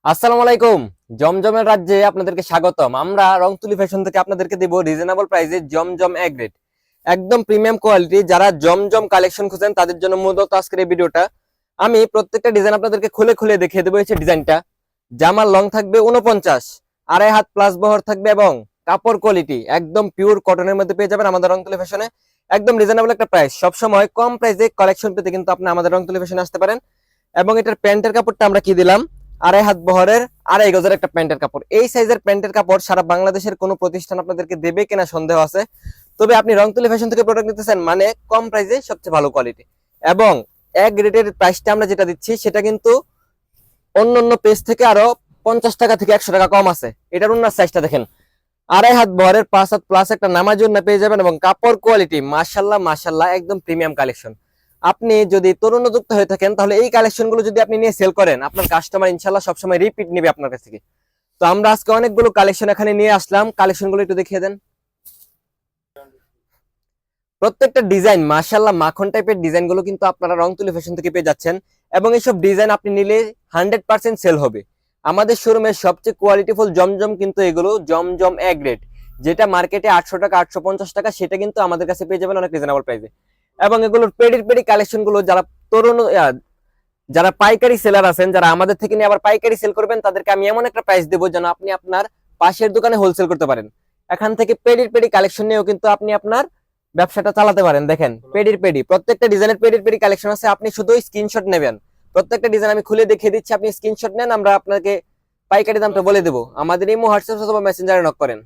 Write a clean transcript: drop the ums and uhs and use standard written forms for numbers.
আসসালামু আলাইকুম। জমজমের রাজ্যে আপনাদেরকে স্বাগতম। আমরা রংতুলি ফ্যাশন থেকে আপনাদেরকে দিব রিজনেবল প্রাইসে জমজম এ গ্রেড, একদম প্রিমিয়াম কোয়ালিটি। যারা জমজম কালেকশন খুঁজেন তাদের জন্য মূলত আজকের এই ভিডিওটা। আমি প্রত্যেকটা ডিজাইন আপনাদেরকে খুলে খুলে দেখিয়ে দেবো। এই ডিজাইনটা জামার লং থাকবে 49, 2.5 হাত প্লাস বহর থাকবে এবং কাপড় কোয়ালিটি একদম পিওর কটনের মধ্যে পেয়ে যাবেন আমাদের রংতুলি ফ্যাশনে। একদম রিজনেবল একটা প্রাইস। সবসময় কম প্রাইসে কালেকশন পেতে কিন্তু আপনি আমাদের রংতুলি ফ্যাশনে আসতে পারেন। এবং এটার প্যান্টের কাপড়টা আমরা কি দিলাম, 2.5 হাত বহরের 2.5 গজের একটা প্যান্টের কাপড়। এই সাইজের প্যান্টের কাপড় সারা বাংলাদেশের কোনো প্রতিষ্ঠান আপনাদেরকে দেবে কিনা সন্দেহ আছে। তবে আপনি রংতুলি ফ্যাশন থেকে প্রোডাক্ট নিতেছেন মানে কম প্রাইসে সবচেয়ে ভালো কোয়ালিটি। এবং এক রেটের প্রাইসটা আমরা যেটা দিচ্ছি সেটা কিন্তু অন্য অন্য পেজ থেকে আরো 50 টাকা থেকে 100 টাকা কম আছে। এটার অন্য সাইজটা দেখেন, 2.5 হাত বহরের 5 হাত প্লাস একটা নামাজ জন্য পেয়ে যাবেন। এবং কাপড় কোয়ালিটি মাশাল্লাহ মাশাল্লাহ একদম প্রিমিয়াম কালেকশন। আপনি যদি তরুণযুক্ত হয়ে থাকেন তাহলে এই কালেকশন গুলো যদি আপনি নিয়ে সেল করেন, আপনার কাস্টমার ইনশাল্লাহ সবসময় রিপিট নেবে আপনার কাছ থেকে। তো আমরা আজকে অনেকগুলো কালেকশন এখানে নিয়ে আসলাম, কালেকশন গুলো একটু দেখিয়ে দেন। প্রত্যেকটা ডিজাইন মাশাল্লাহ মাখন টাইপের ডিজাইন গুলো কিন্তু আপনারা রংতুলি ফ্যাশন থেকে পেয়ে যাচ্ছেন। এবং এইসব ডিজাইন আপনি নিলে 100% সেল হবে। আমাদের শোরুমের সবচেয়ে কোয়ালিটিফুল জমজম কিন্তু এগুলো জমজম এ গ্রেড, যেটা মার্কেটে 800 টাকা 850 টাকা, সেটা কিন্তু আমাদের কাছে পেয়ে যাবেন অনেক রিজনেবল প্রাইসে। এবং এগুলোর পেডি পেডি কালেকশন গুলো তরুণ যারা পাইকারি সেলার আছেন, যারা আমাদের থেকে নিয়ে আবার পাইকারি সেল করবেন, তাদেরকে আমি এমন একটা প্রাইস দেবো যেন আপনি আপনার পাশের দোকানে হোলসেল করতে পারেন। এখান থেকে পেডির পেডি কালেকশন নিয়েও কিন্তু আপনি আপনার ব্যবসাটা চালাতে পারেন। দেখেন পেডির পেডি, প্রত্যেকটা ডিজাইনের পেডির পেডি কালেকশন আছে। আপনি শুধু স্ক্রিনশট নেবেন। প্রত্যেকটা ডিজাইন আমি খুলে দেখিয়ে দিচ্ছি, আপনি স্ক্রিনশট নেন, আমরা আপনাকে পাইকারি দামটা বলে দেবো। আমাদের এই হোয়াটসঅ্যাপ অথবা মেসেঞ্জারে নক করেন।